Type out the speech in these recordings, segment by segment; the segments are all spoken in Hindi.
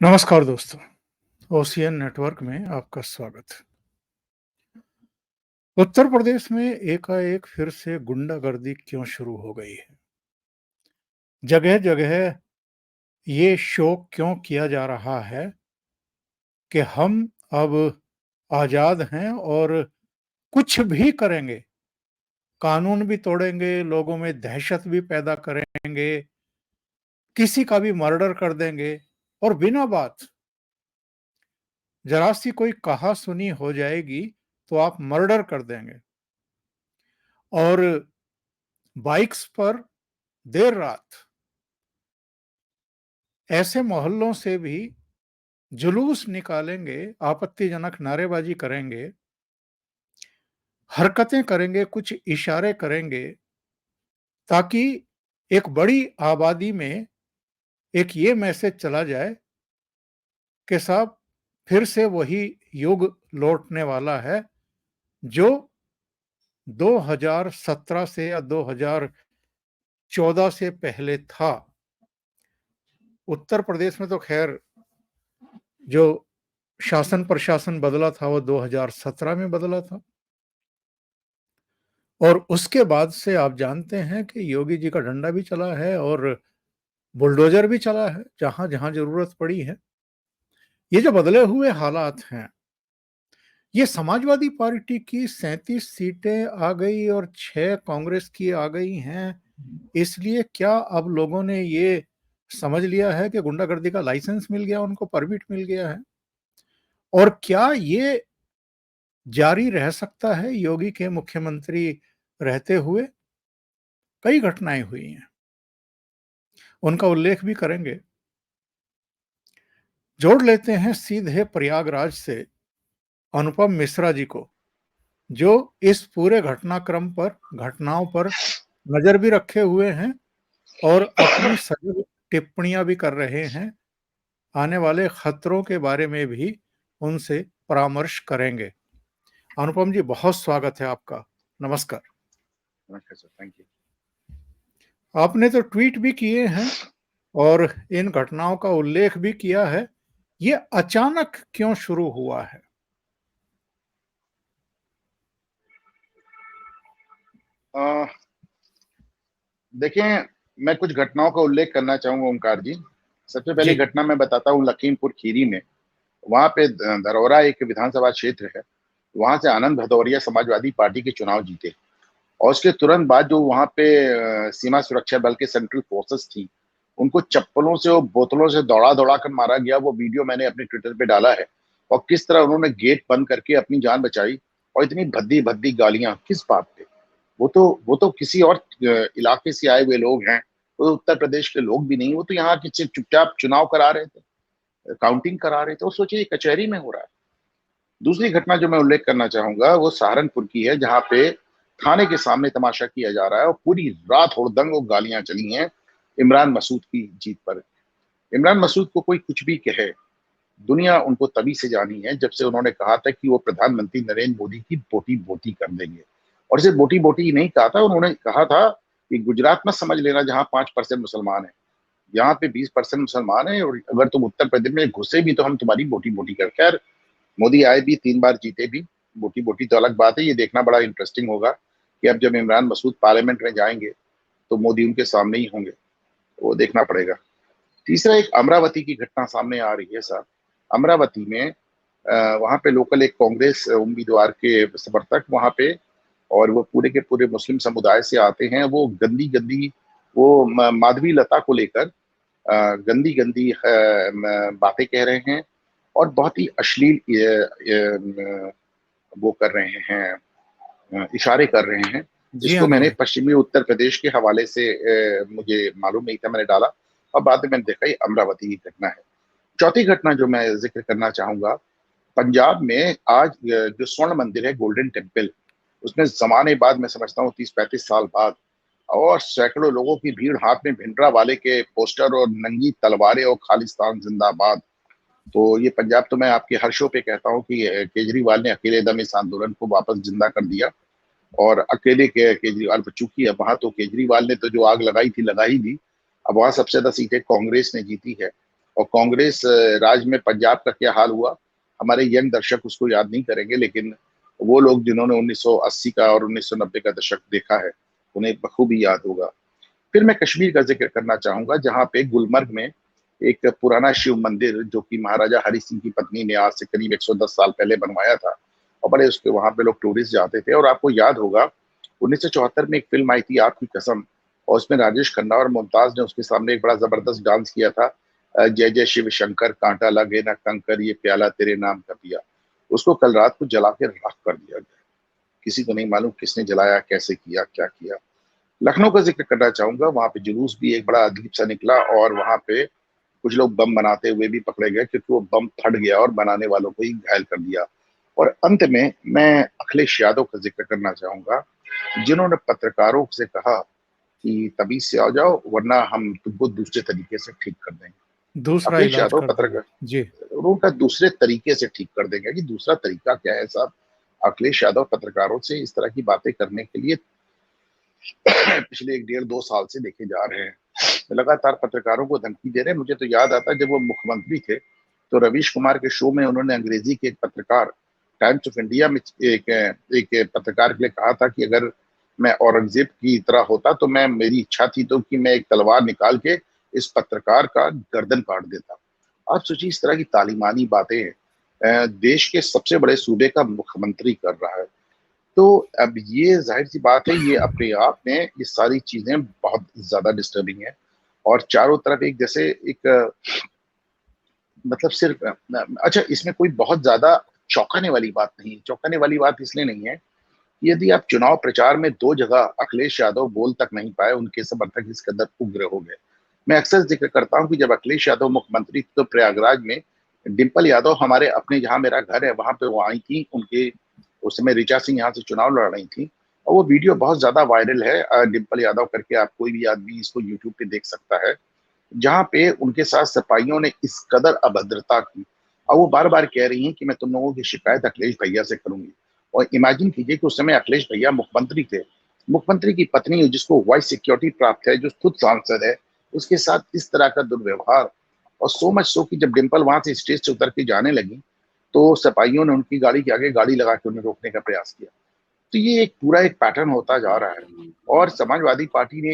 नमस्कार दोस्तों, ओशियन नेटवर्क में आपका स्वागत है। उत्तर प्रदेश में एकाएक फिर से गुंडागर्दी क्यों शुरू हो गई है? जगह-जगह ये शो क्यों किया जा रहा है कि हम अब आज़ाद हैं और कुछ भी करेंगे, कानून भी तोड़ेंगे, लोगों में दहशत भी पैदा करेंगे, किसी का भी मर्डर कर देंगे और बिना बात, ज़रा सी कोई कहा-सुनी हो जाएगी तो आप मर्डर कर देंगे। और बाइक्स पर देर रात ऐसे मोहल्लों से भी जुलूस निकालेंगे, आपत्तिजनक नारेबाजी करेंगे, हरकतें करेंगे, कुछ इशारे करेंगे, ताकि एक बड़ी आबादी में एक ये मैसेज चला जाए कि साहब फिर से वही युग लौटने वाला है, जो 2017 से या 2014 से पहले था। उत्तर प्रदेश में तो खैर जो शासन प्रशासन बदला था वो 2017 में बदला था और उसके बाद से आप जानते हैं कि योगी जी का डंडा भी चला है और बुलडोजर भी चला है जहां जहां जरूरत पड़ी है। ये जो बदले हुए हालात हैं, ये समाजवादी पार्टी की 37 सीटें आ गई और 6 कांग्रेस की आ गई हैं। इसलिए क्या अब लोगों ने ये समझ लिया है कि गुंडागर्दी का लाइसेंस मिल गया, उनको परमिट मिल गया है? और क्या ये जारी रह सकता है योगी के मुख्यमंत्री रहते हुए? कई घटनाएं हुई हैं, उनका उल्लेख भी करेंगे। जोड़ लेते हैं सीधे प्रयागराज से अनुपम मिश्रा जी को, जो इस पूरे घटनाक्रम पर, घटनाओं पर नजर भी रखे हुए हैं और अपनी सजग टिप्पणियां भी कर रहे हैं। आने वाले खतरों के बारे में भी उनसे परामर्श करेंगे। अनुपम जी, बहुत स्वागत है आपका। नमस्कार। नमस्कार सर, थैंक यू। आपने तो ट्वीट भी किए हैं और इन घटनाओं का उल्लेख भी किया है। ये अचानक क्यों शुरू हुआ है? देखें, मैं कुछ घटनाओं का उल्लेख करना चाहूंगा ओमकार जी। सबसे पहली जी। घटना मैं बताता हूँ लखीमपुर खीरी में। वहां पे धरौरा एक विधानसभा क्षेत्र है। वहां से आनंद भदौरिया समाजवादी पार्टी के चुनाव जीते और उसके तुरंत बाद जो वहां पे सीमा सुरक्षा बल के सेंट्रल फोर्सेस थी, उनको चप्पलों से और बोतलों से दौड़ा दौड़ा कर मारा गया। वो वीडियो मैंने अपने ट्विटर पे डाला है। और किस तरह उन्होंने गेट बंद करके अपनी जान बचाई और इतनी भद्दी भद्दी गालियां किस बात पे। वो तो किसी और इलाके से आए हुए लोग हैं। वो तो उत्तर प्रदेश के लोग भी नहीं, वो तो यहाँ की चुपचाप चुनाव करा रहे थे, काउंटिंग करा रहे थे। और सोचिए कचहरी में हो रहा है। दूसरी घटना जो मैं उल्लेख करना चाहूंगा वो सहारनपुर की है, जहां पे थाने के सामने तमाशा किया जा रहा है और पूरी रात हुड़दंग और गालियां चली हैं इमरान मसूद की जीत पर। इमरान मसूद को कोई कुछ भी कहे, दुनिया उनको तभी से जानी है जब से उन्होंने कहा था कि वो प्रधानमंत्री नरेंद्र मोदी की बोटी बोटी कर देंगे। और सिर्फ बोटी बोटी ही नहीं कहा था, उन्होंने कहा था कि गुजरात में समझ लेना, जहां 5% मुसलमान है, यहाँ पे 20% मुसलमान है, और अगर तुम उत्तर प्रदेश में घुसे भी तो हम तुम्हारी बोटी बोटी कर। खैर, मोदी आए भी, 3 बार जीते भी, बोटी बोटी तो अलग बात है। ये देखना बड़ा इंटरेस्टिंग होगा कि अब जब इमरान मसूद पार्लियामेंट में जाएंगे तो मोदी उनके सामने ही होंगे, वो देखना पड़ेगा। तीसरा, एक अमरावती की घटना सामने आ रही है सर। अमरावती में वहां पे लोकल एक कांग्रेस उम्मीदवार के समर्थक वहां पे, और वो पूरे के पूरे मुस्लिम समुदाय से आते हैं। वो गंदी गंदी, वो माधवी लता को लेकर गंदी गंदी बातें कह रहे हैं और बहुत ही अश्लील वो कर रहे हैं, इशारे कर रहे हैं। जी हाँ, इसको जी मैंने हाँ। पश्चिमी उत्तर प्रदेश के हवाले से मुझे मालूम नहीं था, मैंने डाला और बाद में मैंने देखा ये अमरावती की घटना है। चौथी घटना जो मैं जिक्र करना चाहूंगा, पंजाब में आज जो स्वर्ण मंदिर है, गोल्डन टेम्पल, उसमें जमाने बाद, मैं समझता हूँ 30-35 साल बाद, और सैकड़ों लोगों की भीड़, हाथ में भिंडरा वाले के पोस्टर और नंगी तलवारें और खालिस्तान जिंदाबाद। तो ये पंजाब, तो मैं आपके हर शो पे कहता हूँ कि केजरीवाल ने अकेले दम इस आंदोलन को वापस जिंदा कर दिया। और अकेले के केजरीवाल, चूंकि अब वहां तो केजरीवाल ने तो जो आग लगाई थी लगा ही दी। अब वहां सबसे ज्यादा सीटें कांग्रेस ने जीती है। और कांग्रेस राज में पंजाब का क्या हाल हुआ, हमारे यंग दर्शक उसको याद नहीं करेंगे, लेकिन वो लोग जिन्होंने 1980 का और 1990 का दशक देखा है, उन्हें बखूबी याद होगा। फिर मैं कश्मीर का जिक्र करना चाहूंगा, जहां पे गुलमर्ग में एक पुराना शिव मंदिर जो कि महाराजा हरि सिंह की पत्नी ने आज से करीब 110 साल पहले बनवाया था, और बड़े उसके वहां पे लोग टूरिस्ट जाते थे। और आपको याद होगा 1974 में एक फिल्म आई थी आपकी कसम, और उसमें राजेश खन्ना और मुमताज ने उसके सामने एक बड़ा जबरदस्त डांस किया था, जय जय शिव शंकर कांटा लगे ना कंकर ये प्याला तेरे नाम का पिया। उसको कल रात को जला के राख कर दिया गया। किसी को नहीं मालूम किसने जलाया, कैसे किया, क्या किया। लखनऊ का जिक्र करना चाहूंगा, वहां पे जुलूस भी एक बड़ा अजीब सा निकला, और वहां पे कुछ लोग बम बनाते हुए भी पकड़े गए, क्योंकि वो बम फट गया और बनाने वालों को ही घायल कर दिया। और अंत में मैं अखिलेश यादव का जिक्र करना चाहूंगा, जिन्होंने पत्रकारों से कहा कि तमीज से आ जाओ वरना हम तुमको दूसरे तरीके से ठीक कर देंगे। दूसरा अखिलेश इलाज यादव कर देंगे। पत्रकार जी। उनका दूसरे तरीके से ठीक कर देंगे, कि दूसरा तरीका क्या है साहब। अखिलेश यादव पत्रकारों से इस तरह की बातें करने के लिए पिछले 1 डेढ़ 2 साल से देखे जा रहे हैं, लगातार पत्रकारों को धमकी दे रहे हैं। मुझे तो याद आता है जब वो मुख्यमंत्री थे, तो रवीश कुमार के शो में उन्होंने अंग्रेजी के एक पत्रकार, टाइम्स ऑफ इंडिया में एक एक पत्रकार के लिए कहा था कि अगर मैं औरंगजेब की तरह होता तो मैं, मेरी इच्छा थी तो कि मैं एक तलवार निकाल के इस पत्रकार का गर्दन काट देता। आप सोचिए इस तरह की तालीमानी बातें देश के सबसे बड़े सूबे का मुख्यमंत्री कर रहा है। तो अब ये जाहिर सी बात है, ये अपने आप में ये सारी चीजें बहुत ज्यादा डिस्टर्बिंग है। और चारों तरफ एक जैसे एक मतलब सिर्फ अच्छा, इसमें कोई बहुत ज्यादा चौंकाने वाली बात नहीं है। चौंकाने वाली बात इसलिए नहीं है कि यदि आप चुनाव प्रचार में 2 जगह अखिलेश यादव बोल तक नहीं पाए, उनके समर्थक इस कदर उग्र हो गए। मैं अक्सर जिक्र करता हूं कि जब अखिलेश यादव मुख्यमंत्री थे तो प्रयागराज में डिम्पल यादव हमारे अपने, जहां मेरा घर है वहां पे वो आई थी। उनके उस समय ऋचा सिंह यहाँ से चुनाव लड़ रही थी, और वो वीडियो बहुत ज्यादा वायरल है, डिम्पल यादव करके, आप कोई भी आदमी इसको यूट्यूब पे देख सकता है, जहां पे उनके साथ सिपाहियों ने इस कदर अभद्रता की। और वो बार बार कह रही हैं कि मैं तुम लोगों की शिकायत अखिलेश भैया से करूंगी। और इमेजिन कीजिए कि उस समय अखिलेश भैया मुख्यमंत्री थे, मुख्यमंत्री की पत्नी जिसको वाइस सिक्योरिटी प्राप्त है, जो खुद सांसद है, उसके साथ इस तरह का दुर्व्यवहार। और सो मच सो कि जब डिम्पल वहां से स्टेज से उतर के जाने लगी, तो सिपाहियों ने उनकी गाड़ी के आगे गाड़ी लगा के उन्हें रोकने का प्रयास किया। तो ये एक पूरा एक पैटर्न होता जा रहा है। और समाजवादी पार्टी ने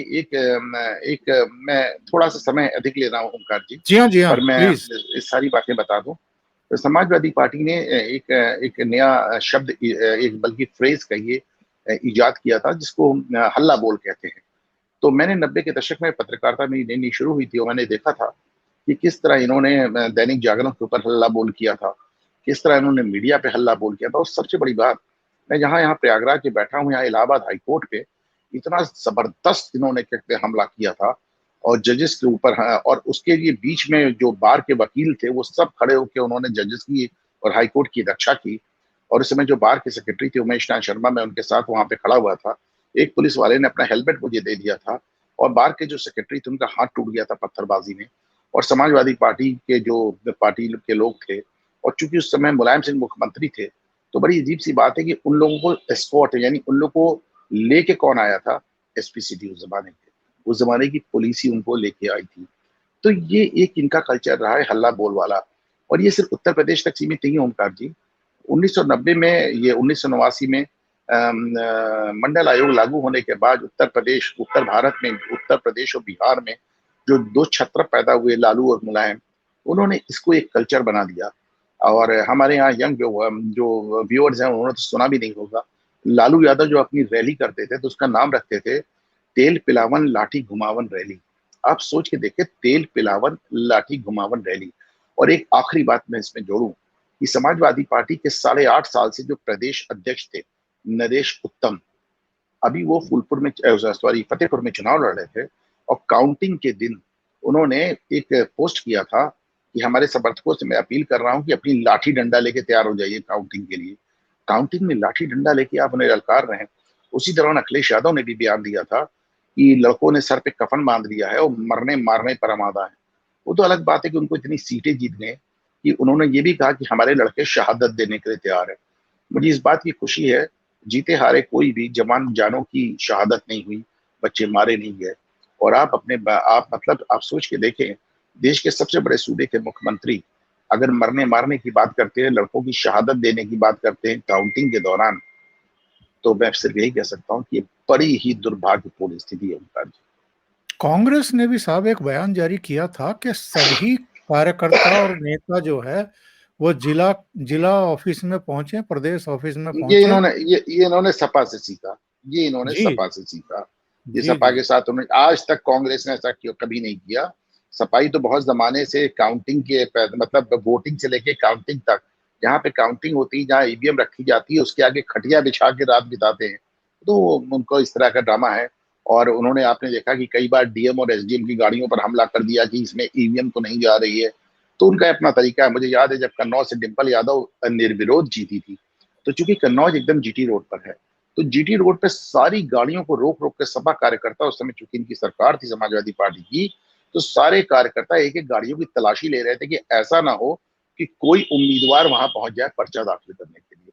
मैं थोड़ा सा समय अधिक ले रहा हूँ ओमकार जी, जी हाँ, पर मैं प्लीज। इस सारी बातें बता दूं। तो समाजवादी पार्टी ने एक नया शब्द, एक बल्कि फ्रेज कहिए, इजाद किया था, जिसको हम हल्ला बोल कहते हैं। तो मैंने 90 के दशक में पत्रकारिता मेरी नई शुरू हुई थी, और मैंने देखा था कि किस तरह इन्होंने दैनिक जागरण के ऊपर हल्ला बोल किया था, किस तरह इन्होंने मीडिया पे हल्ला बोल किया था। और सबसे बड़ी बात, मैं जहां यहाँ प्रयागराज के बैठा हूँ, यहाँ इलाहाबाद हाईकोर्ट पे इतना जबरदस्त इन्होंने कहते हमला किया था, और जजेस के ऊपर, हाँ, और उसके लिए बीच में जो बार के वकील थे वो सब खड़े होकर उन्होंने जजेस की और हाईकोर्ट की रक्षा की। और उस समय जो बार के सेक्रेटरी थे उमेश नाथ शर्मा, मैं उनके साथ वहां पे खड़ा हुआ था। एक पुलिस वाले ने अपना हेलमेट मुझे दे दिया था, और बार के जो सेक्रेटरी थे उनका हाथ टूट गया था पत्थरबाजी में। और समाजवादी पार्टी के जो पार्टी के लोग थे, और चूंकि उस समय मुलायम सिंह मुख्यमंत्री थे, तो बड़ी अजीब सी बात है कि उन लोगों को एस्कॉर्ट, यानी उन लोगों को लेके कौन आया था, एसपीसीटी उस जमाने के, उस जमाने की पुलिस ही उनको लेके आई थी। तो ये एक इनका कल्चर रहा है हल्ला बोल वाला। और ये सिर्फ उत्तर प्रदेश तक सीमित नहीं है ओमकार जी। 1990 में, ये 1989 में मंडल आयोग लागू होने के बाद उत्तर भारत में, उत्तर प्रदेश और बिहार में जो 2 छत्र पैदा हुए, लालू और मुलायम, उन्होंने इसको एक कल्चर बना दिया। और हमारे यहाँ यंग जो व्यूअर्स हैं उन्होंने तो सुना भी नहीं होगा। लालू यादव जो अपनी रैली करते थे तो उसका नाम रखते थे तेल पिलावन लाठी घुमावन रैली। आप सोच के देखिए, तेल पिलावन लाठी घुमावन रैली। और एक आखिरी बात मैं इसमें जोड़ूं कि समाजवादी पार्टी के 8.5 साल से जो प्रदेश अध्यक्ष थे, नरेश उत्तम, अभी वो फूलपुर में, सॉरी, फतेहपुर में चुनाव लड़ रहे थे। और काउंटिंग के दिन उन्होंने एक पोस्ट किया था कि हमारे समर्थकों से मैं अपील कर रहा हूं कि अपनी लाठी डंडा लेके तैयार हो जाइए काउंटिंग के लिए। काउंटिंग में लाठी डंडा लेके आप उन्हें ललकार रहे हैं। उसी दौरान अखिलेश यादव ने भी बयान दिया था कि लड़कों ने सर पे कफन बांध लिया है और मरने मारने पर आमादा है। वो तो अलग बात है कि उनको इतनी सीटें जीतने हैं कि उन्होंने ये भी कहा कि हमारे लड़के शहादत देने के लिए तैयार है। मुझे इस बात की खुशी है, जीते हारे कोई भी जवान जानों की शहादत नहीं हुई, बच्चे मारे नहीं गए। और आप मतलब आप सोच के देखें, देश के सबसे बड़े सूबे के मुख्यमंत्री अगर मरने मारने की बात करते हैं, लड़कों की शहादत देने की बात करते हैं काउंटिंग के दौरान, तो मैं सिर्फ यही कह सकता हूँ कि ये बड़ी ही दुर्भाग्यपूर्ण स्थिति है ओंकार जी। कांग्रेस ने भी साहब एक बयान जारी किया था कि सभी कार्यकर्ता और नेता जो है वो जिला जिला ऑफिस में पहुंचे, प्रदेश ऑफिस में ये पहुंचे। इन्होंने ये इन्होंने सपा से सीखा। ये इन्होंने जी सपा से सीखा। ये जी सपा जी। के साथ उन्होंने आज तक कांग्रेस ने ऐसा कभी नहीं किया। सपाई तो बहुत जमाने से काउंटिंग के मतलब वोटिंग से लेके काउंटिंग तक, जहाँ पे काउंटिंग होती है, जहाँ ईवीएम रखी जाती है, उसके आगे खटिया बिछा के रात बिताते हैं। तो उनको इस तरह का ड्रामा है। और उन्होंने, आपने देखा कि कई बार डीएम और एसडीएम की गाड़ियों पर हमला कर दिया कि इसमें ईवीएम तो नहीं जा रही है। तो उनका अपना तरीका है। मुझे याद है जब कन्नौज से डिंपल यादव निर्विरोध जीती थी, तो चूंकि कन्नौज एकदम जीटी रोड पर है, तो जीटी रोड पे सारी गाड़ियों को रोक रोक के सपा कार्यकर्ता, उस समय चूंकि इनकी सरकार थी समाजवादी पार्टी की, तो सारे कार्यकर्ता एक एक गाड़ियों की तलाशी ले रहे थे कि ऐसा ना हो कि कोई उम्मीदवार वहां पहुंच जाए पर्चा दाखिल करने के लिए।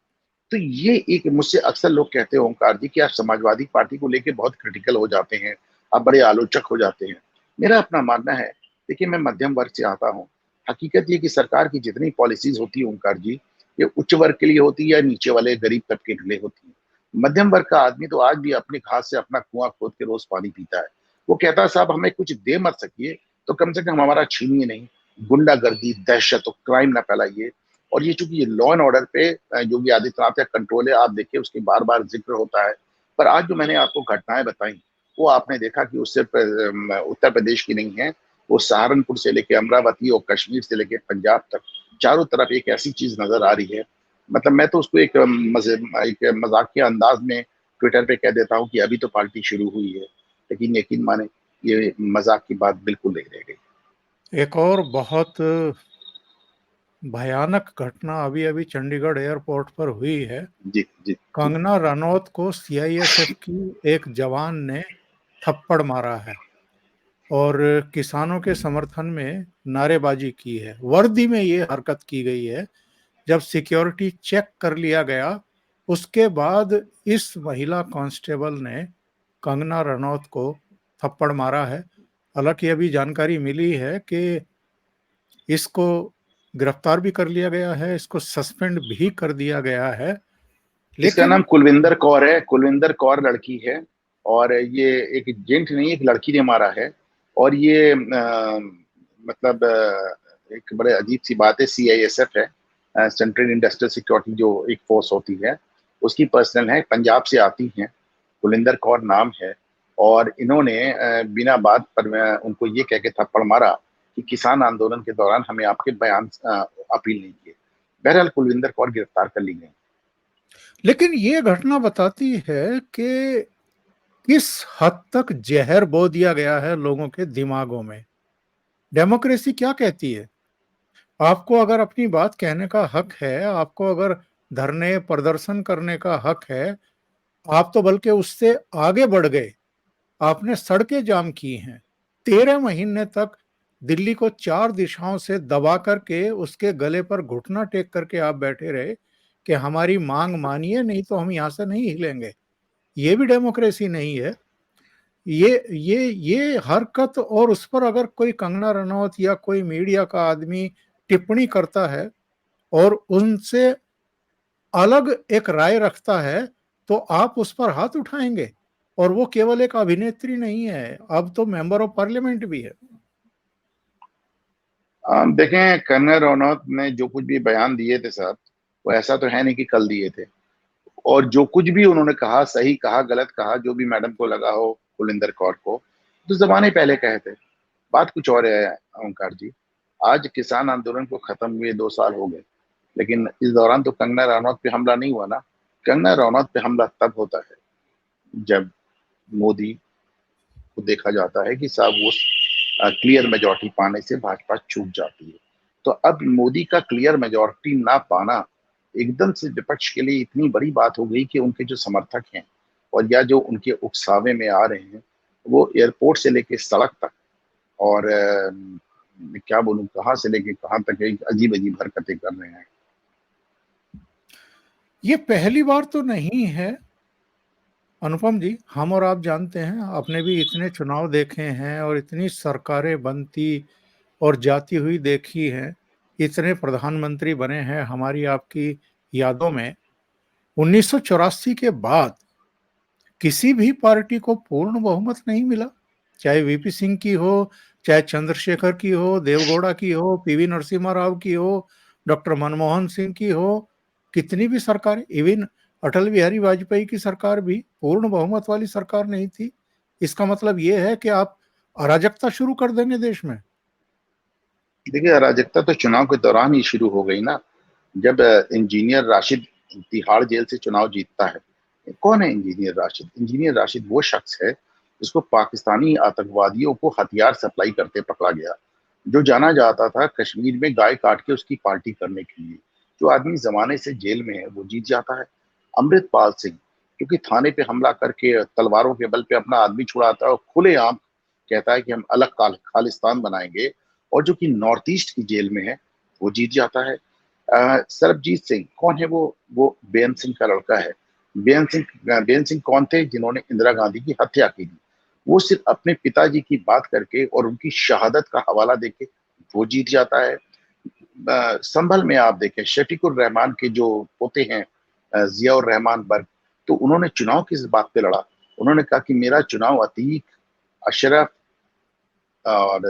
तो ये एक, मुझसे अक्सर लोग कहते हैं ओंकार जी कि आप समाजवादी पार्टी को लेके बहुत क्रिटिकल हो जाते हैं, आप बड़े आलोचक हो जाते हैं। मेरा अपना मानना है, देखिए मैं मध्यम वर्ग से आता हूँ। हकीकत ये कि सरकार की जितनी पॉलिसीज होती है ओंकार जी, ये उच्च वर्ग के लिए होती है या नीचे वाले गरीब तबके के लिए होती है। मध्यम वर्ग का आदमी तो आज भी अपने हाथ से अपना कुआं खोद के रोज पानी पीता है। वो कहता है साहब हमें कुछ दे मत सकिए, तो कम से कम हमारा छीनिए नहीं, गुंडागर्दी दहशत और क्राइम ना फैलाइए। और ये चूंकि ये लॉ एंड ऑर्डर पे योगी आदित्यनाथ का कंट्रोल है, आप देखिए उसके बार बार जिक्र होता है। पर आज जो मैंने आपको घटनाएं बताई, वो आपने देखा कि उससे उत्तर प्रदेश की नहीं है। वो सहारनपुर से लेके अमरावती और कश्मीर से लेके पंजाब तक चारों तरफ एक ऐसी चीज नजर आ रही है। मतलब मैं तो उसको एक मजाकिया अंदाज में ट्विटर पे कह देता हूँ कि अभी तो पार्टी शुरू हुई है, लेकिन यकीन माने ये मजाक की बात बिल्कुल नहीं रह गई। एक और बहुत भयानक घटना अभी अभी चंडीगढ़ एयरपोर्ट पर हुई है। जी जी जी। कंगना रनौत को सीआईएसएफ की एक जवान ने थप्पड़ मारा है और किसानों के समर्थन में नारेबाजी की है। वर्दी में ये हरकत की गई है। जब सिक्योरिटी चेक कर लिया गया, उसके बाद इस महिला कांस्टेबल ने कंगना रनौत को थप्पड़ मारा है। हालांकि अभी जानकारी मिली है कि इसको गिरफ्तार भी कर लिया गया है, इसको सस्पेंड भी कर दिया गया है। इसका नाम लेकिन कुलविंदर कौर है। कुलविंदर कौर लड़की है। और ये एक जेंट नहीं, एक लड़की ने मारा है। और ये मतलब एक बड़े अजीब सी बात है, सीआईएसएफ है, सेंट्रल इंडस्ट्रियल सिक्योरिटी जो एक फोर्स होती है, उसकी पर्सनल है, पंजाब से आती हैं। कुलविंदर कौर नाम है। और इन्होंने बिना बात पर उनको ये कह के थप्पड़ मारा कि किसान आंदोलन के दौरान हमें आपके बयान अपील नहीं किए। बहरहाल कुलविंदर कौर गिरफ्तार कर ली गई। लेकिन ये घटना बताती है कि किस हद तक जहर बो दिया गया है लोगों के दिमागों में। डेमोक्रेसी क्या कहती है? आपको अगर अपनी बात कहने का हक है, आपको अगर धरने प्रदर्शन करने का हक है, आप तो बल्कि उससे आगे बढ़ गए। आपने सड़कें जाम की हैं। 13 महीने तक दिल्ली को 4 दिशाओं से दबा करके उसके गले पर घुटना टेक करके आप बैठे रहे कि हमारी मांग मानिए, नहीं तो हम यहाँ से नहीं हिलेंगे। ये भी डेमोक्रेसी नहीं है। ये हरकत, और उस पर अगर कोई कंगना रनौत या कोई मीडिया का आदमी टिप्पणी करता है और उनसे अलग एक राय रखता है, तो आप उस पर हाथ उठाएंगे। और वो केवल एक अभिनेत्री नहीं है, अब तो मेंबर ऑफ पार्लियामेंट भी है। देखें, कर्नल रनौत ने जो कुछ भी बयान दिए थे साहब, वो ऐसा तो है नहीं कि कल दिए थे। और जो कुछ भी उन्होंने कहा, सही कहा गलत कहा, जो भी मैडम को लगा हो, कुलिंदर कौर को, तो जमाने पहले कहे थे। बात कुछ और है ओंकार जी। आज किसान आंदोलन को खत्म हुए 2 साल हो गए, लेकिन इस दौरान तो कंगना रनौत पे हमला नहीं हुआ ना। कंगना रनौत पे हमला तब होता है जब मोदी को देखा जाता है कि साहब वो क्लियर मेजोरिटी पाने से भाजपा चूक जाती है। तो अब मोदी का क्लियर मेजोरिटी ना पाना एकदम से विपक्ष के लिए इतनी बड़ी बात हो गई कि उनके जो समर्थक हैं और या जो उनके उकसावे में आ रहे हैं, वो एयरपोर्ट से लेके सड़क तक, और मैं क्या बोलूं, कहाँ से लेके कहाँ तक एक अजीब अजीब हरकतें कर रहे हैं। ये पहली बार तो नहीं है अनुपम जी। हम और आप जानते हैं, आपने भी इतने चुनाव देखे हैं और इतनी सरकारें बनती और जाती हुई देखी हैं। इतने प्रधानमंत्री बने हैं हमारी आपकी यादों में। 1984 के बाद किसी भी पार्टी को पूर्ण बहुमत नहीं मिला, चाहे वीपी सिंह की हो, चाहे चंद्रशेखर की हो, देवगौड़ा की हो, पीवी नरसिम्हा राव की हो, डॉक्टर मनमोहन सिंह की हो, कितनी भी सरकार, इवन अटल बिहारी वाजपेयी की सरकार भी पूर्ण बहुमत वाली सरकार नहीं थी। इसका मतलब ये है कि आप अराजकता शुरू कर देंगे देश में। देखिए, अराजकता तो चुनाव के दौरान ही शुरू हो गई ना, जब इंजीनियर राशिद तिहाड़ जेल से चुनाव जीतता है। कौन है इंजीनियर राशिद? इंजीनियर राशिद वो शख्स है जिसको पाकिस्तानी आतंकवादियों को हथियार सप्लाई करते पकड़ा गया, जो जाना जाता था कश्मीर में गाय काट के उसकी पार्टी करने के लिए। जो आदमी जमाने से जेल में है वो जीत जाता है। अमृतपाल सिंह, क्योंकि थाने पे हमला करके तलवारों के बल पे अपना आदमी छुड़ाता है और खुलेआम कहता है कि हम अलग खालिस्तान बनाएंगे, और जो कि नॉर्थ ईस्ट की जेल में है वो जीत जाता है। सरबजीत सिंह कौन है? वो बेअंत सिंह का लड़का है। बेअंत सिंह कौन थे? जिन्होंने इंदिरा गांधी की हत्या की थी। वो सिर्फ अपने पिताजी की बात करके और उनकी शहादत का हवाला देके वो जीत जाता है। संभल में आप देखें, शफीकुर रहमान के जो पोते हैं जियाउर रहमान बर्ग, तो उन्होंने चुनाव किस बात पे लड़ा? उन्होंने कहा कि मेरा चुनाव अतीक, अशरफ और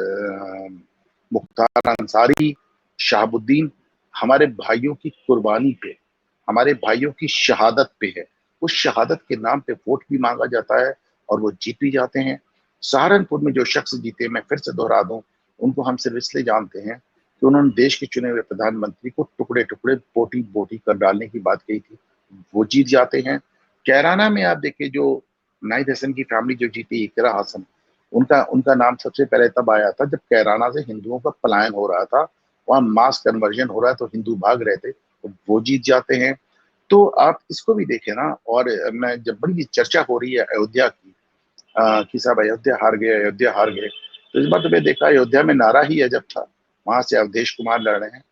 मुख्तार अंसारी, शहाबुद्दीन, हमारे भाइयों की कुर्बानी पे, हमारे भाइयों की शहादत पे है। उस शहादत के नाम पे वोट भी मांगा जाता है और वो जीत भी जाते हैं। सहारनपुर में जो शख्स जीते, मैं फिर से दोहरा दूं, उनको हम सिर्फ इसलिए जानते हैं कि उन्होंने देश के चुने हुए प्रधानमंत्री को टुकड़े टुकड़े, बोटी बोटी कर डालने की बात कही थी। वो जीत जाते हैं। कैराना में आप देखिए, जो नाहिद हसन की फैमिली जो जीती, इकरा हसन, उनका उनका नाम सबसे पहले तब आया था जब कैराना से हिंदुओं का पलायन हो रहा था। वहां मास कन्वर्जन हो रहा है तो हिंदू भाग रहे थे, तो वो जीत जाते हैं। तो आप इसको भी देखें ना। और मैं जब बड़ी चर्चा हो रही है अयोध्या की, कि साहब अयोध्या हार गए, अयोध्या हार गए, तो इस बार तो मैं देखा अयोध्या में नारा ही अजब था। वहां से अवधेश कुमार लड़ रहे हैं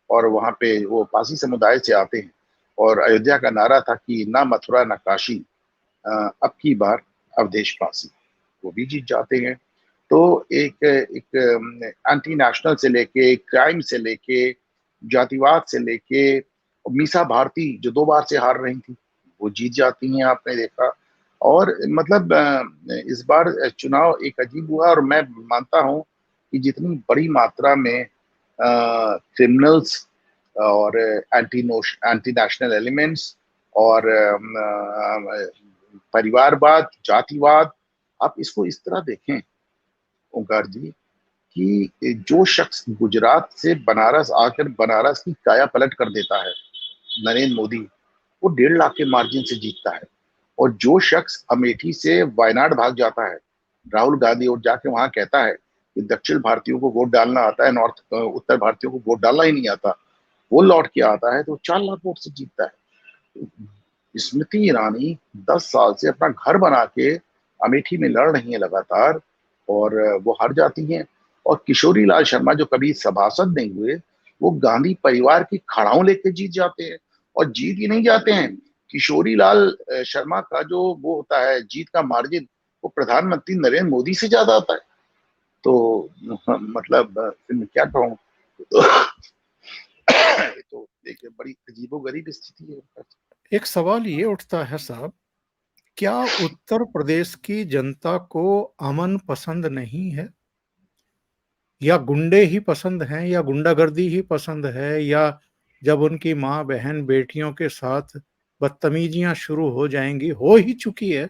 और वहां पे वो पासी समुदाय से आते हैं, और अयोध्या का नारा था कि ना मथुरा ना काशी, अब की बार अवधेश पासी। वो भी जीत जाते हैं। तो एक एक एंटी नेशनल से लेके, क्राइम से लेके, जातिवाद से लेके, मीसा भारती जो 2 बार से हार रही थी, वो जीत जाती हैं, आपने देखा। और मतलब इस बार चुनाव एक अजीब हुआ, और मैं मानता हूं कि जितनी बड़ी मात्रा में क्रिमिनल्स और एंटी नेशनल एलिमेंट्स और परिवारवाद, जातिवाद, आप इसको इस तरह देखें ओंकार जी, कि जो शख्स गुजरात से बनारस आकर बनारस की काया पलट कर देता है, नरेंद्र मोदी, वो 1.5 लाख के मार्जिन से जीतता है। और जो शख्स अमेठी से वायनाड भाग जाता है, राहुल गांधी, और जाके वहां कहता है कि दक्षिण भारतीयों को वोट डालना आता है, नॉर्थ उत्तर भारतीयों को वोट डालना ही नहीं आता, वो लौट के आता है तो 4 लाख वोट से जीतता है। स्मृति ईरानी 10 साल से अपना घर बना के अमेठी में लड़ रही है लगातार, और वो हार जाती हैं। और किशोरी लाल शर्मा जो कभी सभासद नहीं हुए, वो गांधी परिवार की खड़ाओं लेके जीत जाते हैं। और जीत ही नहीं जाते हैं, किशोरी लाल शर्मा का जो वो होता है जीत का मार्जिन, वो प्रधानमंत्री नरेंद्र मोदी से ज्यादा आता है। तो मतलब फिर मैं क्या कहूँ। तो, तो देखिए, बड़ी अजीबोगरीब स्थिति है। एक सवाल ये उठता है साहब, क्या उत्तर प्रदेश की जनता को अमन पसंद नहीं है, या गुंडे ही पसंद हैं, या गुंडागर्दी ही पसंद है, या जब उनकी माँ बहन बेटियों के साथ बदतमीजियां शुरू हो जाएंगी, हो ही चुकी है।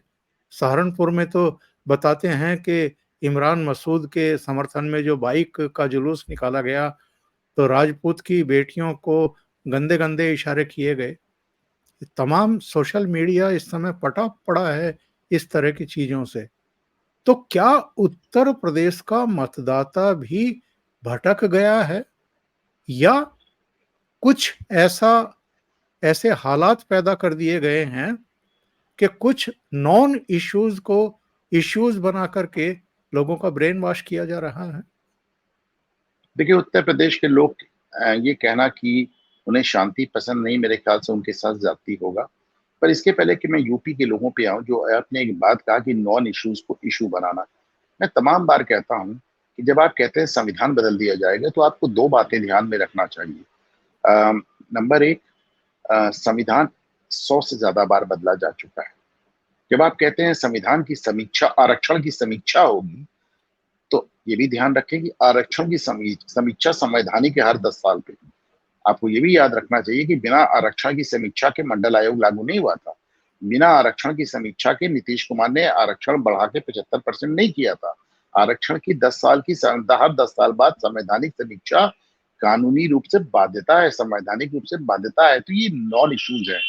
सहारनपुर में तो बताते हैं कि इमरान मसूद के समर्थन में जो बाइक का जुलूस निकाला गया, तो राजपूत की बेटियों को गंदे गंदे इशारे किए गए। तमाम सोशल मीडिया इस समय पटा पड़ा है इस तरह की चीजों से। तो क्या उत्तर प्रदेश का मतदाता भी भटक गया है, या कुछ ऐसे हालात पैदा कर दिए गए हैं कि कुछ नॉन इश्यूज को इश्यूज बना करके लोगों का ब्रेन वॉश किया जा रहा है? देखिए, उत्तर प्रदेश के लोग, ये कहना कि उन्हें शांति पसंद नहीं, मेरे ख्याल से उनके साथ ज्यादती होगा। पर इसके पहले कि मैं यूपी के लोगों पे आऊं, जो आपने एक बात कहा कि नॉन इश्यूज को इशू बनाना, मैं तमाम बार कहता हूं कि जब आप कहते हैं संविधान बदल दिया जाएगा, तो आपको 2 बातें ध्यान में रखना चाहिए। नंबर 1, संविधान 100 से ज़्यादा बार बदला जा चुका है। जब आप कहते हैं संविधान की समीक्षा, आरक्षण की समीक्षा होगी, तो ये भी ध्यान रखें कि आरक्षण की समीक्षा संवैधानिक है हर 10 साल पे। आपको ये भी याद रखना चाहिए कि बिना आरक्षण की समीक्षा के मंडल आयोग लागू नहीं हुआ था। बिना आरक्षण की समीक्षा के नीतीश कुमार ने आरक्षण बढ़ा के 75% नहीं किया था। आरक्षण की 10 साल की हर 10 साल बाद संवैधानिक समीक्षा कानूनी रूप से बाध्यता है, संवैधानिक रूप से बाध्यता है, तो ये नॉन इश्यूज है।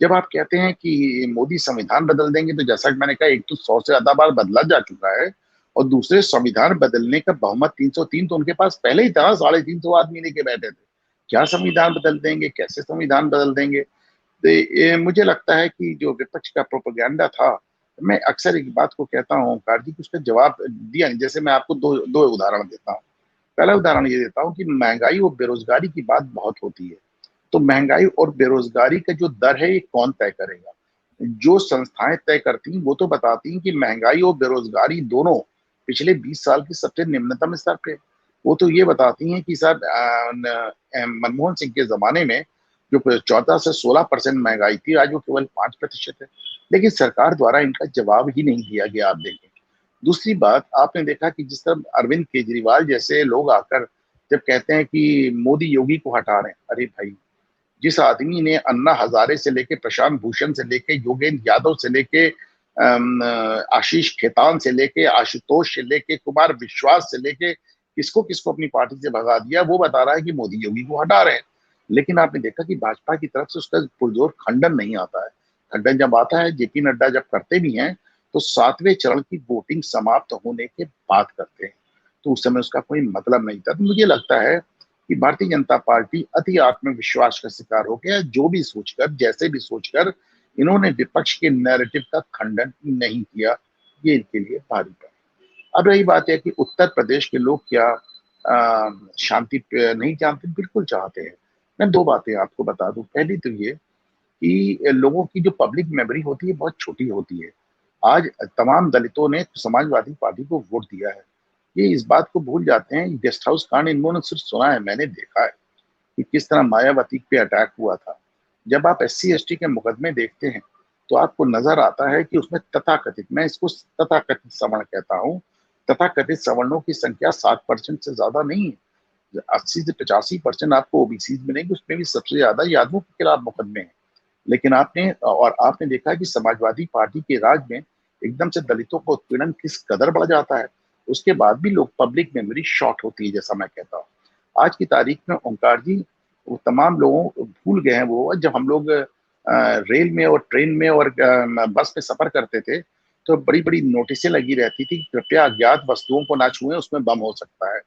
जब आप कहते हैं कि मोदी संविधान बदल देंगे, तो जैसा कि मैंने कहा, एक तो 100 से ज्यादा बार बदला जा चुका है, और दूसरे संविधान बदलने का बहुमत 303 तो उनके पास पहले ही था, 350 आदमी लेके बैठे थे। क्या संविधान बदल देंगे, कैसे संविधान बदल देंगे? तो मुझे लगता है कि जो विपक्ष का प्रोपेगेंडा था, मैं अक्सर एक बात को कहता हूँ ओंकार जी, कि उसका जवाब दिया नहीं। जैसे मैं आपको दो दो उदाहरण देता हूँ। पहला उदाहरण ये देता हूँ कि महंगाई और बेरोजगारी की बात बहुत होती है। तो महंगाई और बेरोजगारी का जो दर है, ये कौन तय करेगा? जो संस्थाएं तय करती हैं, वो तो बताती हैं कि महंगाई और बेरोजगारी दोनों पिछले 20 साल की सबसे निम्नतम स्तर पे। वो तो ये बताती हैं कि सर, मनमोहन सिंह के जमाने में जो 14 से 16% महंगाई थी, आज वो केवल 5% है। लेकिन सरकार द्वारा इनका जवाब ही नहीं दिया गया, आप देखें। दूसरी बात, आपने देखा कि जिस तरह अरविंद केजरीवाल जैसे लोग आकर जब कहते हैं कि मोदी योगी को हटा रहे हैं, अरे भाई, जिस आदमी ने अन्ना हजारे से लेके, प्रशांत भूषण से लेके, योगेंद्र यादव से लेके, आशीष खेतान से लेके, आशुतोष से लेके, कुमार विश्वास से लेके, किसको किसको अपनी पार्टी से भगा दिया, वो बता रहा है कि मोदी योगी को हटा रहे हैं। लेकिन आपने देखा कि भाजपा की तरफ से उसका पुरजोर खंडन नहीं आता है। खंडन जब आता है, जेपी नड्डा जब करते भी हैं, तो 7वें चरण की वोटिंग समाप्त होने के बाद करते हैं। तो उस समय उसका कोई मतलब नहीं था। तो मुझे लगता है कि भारतीय जनता पार्टी अति आत्मविश्वास का शिकार हो गया। जो भी सोचकर, जैसे भी सोचकर, इन्होंने विपक्ष के नैरेटिव का खंडन नहीं किया। ये इनके लिए भारी पड़ा। अब रही बात है कि उत्तर प्रदेश के लोग क्या शांति नहीं चाहते? बिल्कुल चाहते हैं। मैं 2 बातें आपको बता दूं। पहली तो ये कि लोगों की जो पब्लिक मेमोरी होती है, बहुत छोटी होती है। आज तमाम दलितों ने समाजवादी पार्टी को वोट दिया है। ये इस बात को भूल जाते हैं, गेस्ट हाउस कांड इन्होंने सिर्फ सुना है, मैंने देखा है कि किस तरह मायावती पे अटैक हुआ था। जब आप एससी एसटी के मुकदमे देखते हैं, तो आपको नजर आता है कि उसमें तथाकथित, मैं इसको तथाकथित सवर्ण कहता हूँ, तथाकथित सवर्णों की संख्या 7% से ज्यादा नहीं है। 80 से 85% आपको ओबीसी मिलेंगे, उसमें भी सबसे ज्यादा यादवों के खिलाफ मुकदमे हैं। लेकिन आपने देखा है कि समाजवादी पार्टी के राज में एकदम से दलितों का उत्पीड़न किस कदर बढ़ जाता है। उसके बाद भी लोग, पब्लिक मेमोरी शॉर्ट होती है, जैसा मैं कहता हूँ। आज की तारीख में ओंकार जी, वो तमाम लोगों भूल गए हैं वो, जब हम लोग रेल में और ट्रेन में और बस में सफर करते थे, तो बड़ी बड़ी नोटिसें लगी रहती थी, कृपया अज्ञात वस्तुओं को ना छुएं, उसमें बम हो सकता है।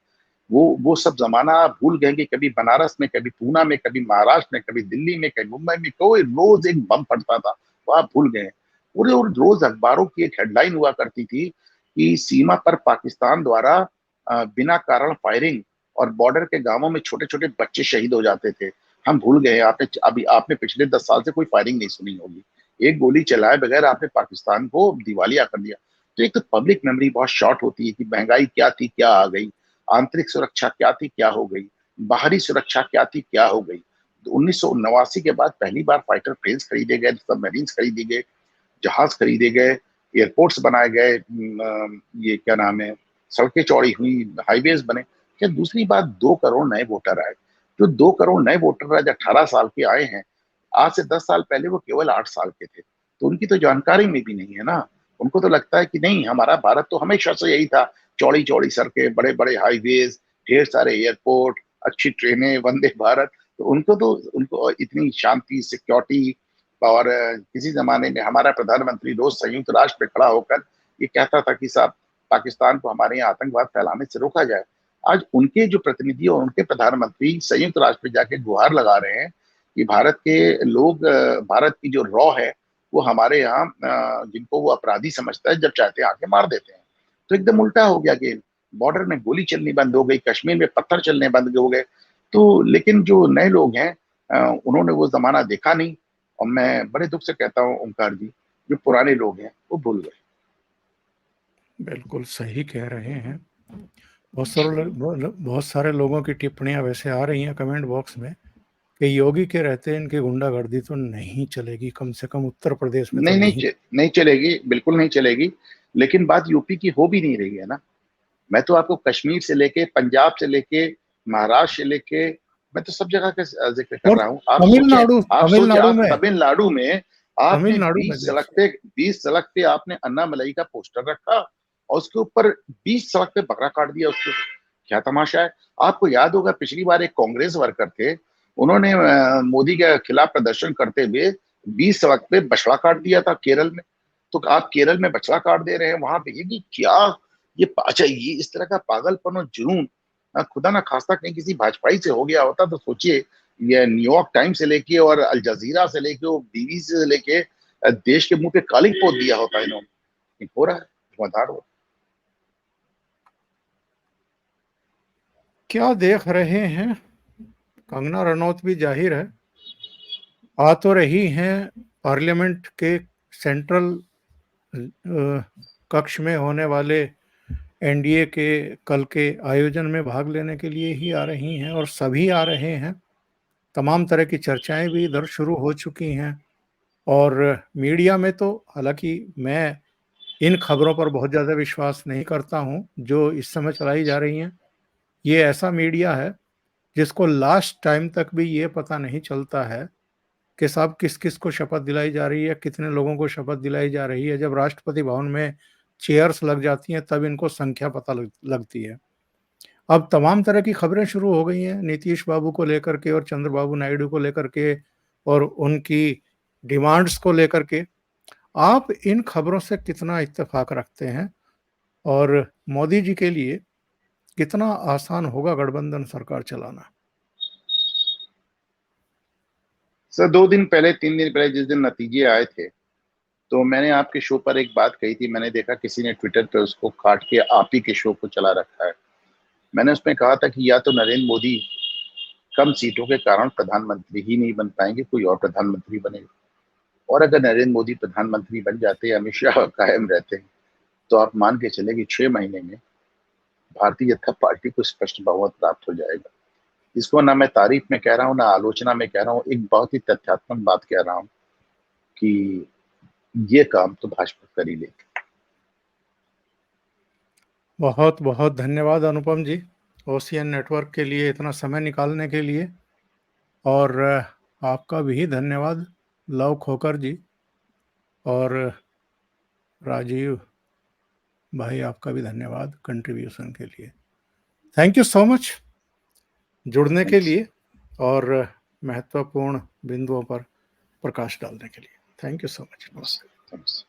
वो सब जमाना आप भूल गए कि कभी बनारस में, कभी पूना में, कभी महाराष्ट्र में, कभी दिल्ली में, कभी मुंबई में, कोई रोज एक बम फटता था, वो आप भूल गए। और रोज अखबारों की एक हेडलाइन हुआ करती थी कि सीमा पर पाकिस्तान द्वारा बिना कारण फायरिंग, और बॉर्डर के गांवों में छोटे छोटे बच्चे शहीद हो जाते थे। हम भूल गए। आपने पिछले 10 साल से कोई फायरिंग नहीं सुनी होगी। एक गोली चलाए बगैर आपने पाकिस्तान को दिवालिया कर दिया। तो एक तो पब्लिक मेमोरी बहुत शॉर्ट होती है कि महंगाई क्या थी, क्या आ गई, आंतरिक सुरक्षा क्या थी, क्या हो गई, बाहरी सुरक्षा क्या थी, क्या हो गई। तो 1989 के बाद पहली बार फाइटर प्लेन्स खरीदे गए, सबमरीन्स खरीदे गए, जहाज खरीदे गए, एयरपोर्ट्स बनाए गए, ये क्या नाम है, सड़कें चौड़ी हुई, हाईवेज बने। क्या दूसरी बात, 2 करोड़ नए वोटर आए। जो 2 करोड़ नए वोटर आज 18 साल के आए हैं, आज से 10 साल पहले वो केवल 8 साल के थे। तो उनकी तो जानकारी में भी नहीं है ना। उनको तो लगता है कि नहीं, हमारा भारत तो हमेशा से यही था, चौड़ी चौड़ी सड़कें, बड़े बड़े हाईवेज, ढेर सारे एयरपोर्ट, अच्छी ट्रेनें, वंदे भारत। तो उनको इतनी शांति, सिक्योरिटी, और किसी जमाने में हमारा प्रधानमंत्री रोज संयुक्त राष्ट्र पे खड़ा होकर ये कहता था कि साहब, पाकिस्तान को हमारे यहाँ आतंकवाद फैलाने से रोका जाए। आज उनके जो प्रतिनिधि और उनके प्रधानमंत्री संयुक्त राष्ट्र पे जाके गुहार लगा रहे हैं कि भारत के लोग, भारत की जो रॉ है, वो हमारे यहाँ, जिनको वो अपराधी समझता है, जब चाहते हैं आके मार देते हैं। तो एकदम उल्टा हो गया गेम। बॉर्डर में गोली चलनी बंद हो गई, कश्मीर में पत्थर चलने बंद हो गए। तो लेकिन जो नए लोग हैं, उन्होंने वो जमाना देखा नहीं। और मैं बड़े दुख से कहता हूँ ओंकार जी, जो पुराने लोग हैं वो भूल गए। बिल्कुल सही कह रहे हैं। बहुत सारे लोगों की टिप्पणियां वैसे आ रही हैं कमेंट बॉक्स में कि योगी के रहते इनकी गुंडागर्दी तो नहीं चलेगी, कम से कम उत्तर प्रदेश में तो नहीं नहीं नहीं। नहीं चलेगी, बिल्कुल नहीं चलेगी। लेकिन बात यूपी की हो भी नहीं रही है ना। मैं तो आपको कश्मीर से लेके, पंजाब से लेके, महाराष्ट्र से लेके, मैं तो सब जगह का जिक्र कर और रहा हूँ। तमिलनाडु आप सोचे, तमिलनाडु आप में तमिलनाडु में आपने तमिलनाडु में 20 सड़क देखिए, पे 20 सड़क पे आपने अन्ना मलई का पोस्टर रखा और उसके ऊपर 20 सड़क पे बकरा काट दिया। उसके क्या तमाशा है। आपको याद होगा पिछली बार एक कांग्रेस वर्कर थे, उन्होंने मोदी के खिलाफ प्रदर्शन करते हुए 20 सड़क पे बछड़ा काट दिया था केरल में। तो आप केरल में बछड़ा काट दे रहे हैं वहां पे, ये क्या, ये अच्छा, ये इस तरह का पागलपन और जुनून खुदा ना खास्ता कहीं किसी भाजपाई से हो गया होता तो सोचिए, ये न्यूयॉर्क टाइम्स से लेके और अल जजीरा से लेके और बीबीसी से लेके देश के मुंह पे कालिक पोत दिया होता इन्होंने। हो रहा है, धुआंधार हो। क्या देख रहे हैं। कंगना रनौत भी जाहिर है आ तो रही हैं पार्लियामेंट के सेंट्रल कक्ष में होने वाले एनडीए के कल के आयोजन में भाग लेने के लिए ही आ रही हैं, और सभी आ रहे हैं। तमाम तरह की चर्चाएं भी इधर शुरू हो चुकी हैं। और मीडिया में तो, हालांकि मैं इन खबरों पर बहुत ज़्यादा विश्वास नहीं करता हूं जो इस समय चलाई जा रही हैं। ये ऐसा मीडिया है जिसको लास्ट टाइम तक भी ये पता नहीं चलता है कि साहब किस किस को शपथ दिलाई जा रही है, कितने लोगों को शपथ दिलाई जा रही है। जब राष्ट्रपति भवन में चेयर्स लग जाती हैं तब इनको संख्या पता लगती है। अब तमाम तरह की खबरें शुरू हो गई हैं नीतीश बाबू को लेकर के और चंद्रबाबू नायडू को लेकर के और उनकी डिमांड्स को लेकर के। आप इन खबरों से कितना इत्तेफाक रखते हैं, और मोदी जी के लिए कितना आसान होगा गठबंधन सरकार चलाना? सर 2 दिन पहले, 3 दिन पहले, जिस दिन नतीजे आए थे, तो मैंने आपके शो पर एक बात कही थी। मैंने देखा किसी ने ट्विटर पे उसको काट के आप ही के शो को चला रखा है। मैंने उसमें कहा था कि या तो नरेंद्र मोदी कम सीटों के कारण प्रधानमंत्री ही नहीं बन पाएंगे, कोई और प्रधानमंत्री बनेगा। और अगर नरेंद्र मोदी प्रधानमंत्री बन जाते हैं, अमित शाह कायम रहते हैं, तो आप मान के चले कि 6 महीने में भारतीय जनता पार्टी को स्पष्ट बहुमत प्राप्त हो जाएगा। इसको ना मैं तारीफ में कह रहा हूँ ना आलोचना में कह रहा हूँ, एक बहुत ही तथ्यात्मक बात कह रहा हूँ कि ये काम तो भाजपा कर ही लेगी। बहुत बहुत धन्यवाद अनुपम जी, ओशियन नेटवर्क के लिए इतना समय निकालने के लिए। और आपका भी धन्यवाद लव खोकर जी, और राजीव भाई आपका भी धन्यवाद कंट्रीब्यूशन के लिए। थैंक यू सो मच जुड़ने के थैंक्स। लिए और महत्वपूर्ण बिंदुओं पर प्रकाश डालने के लिए। Thank you so much. नमस्ते। थैंक्स।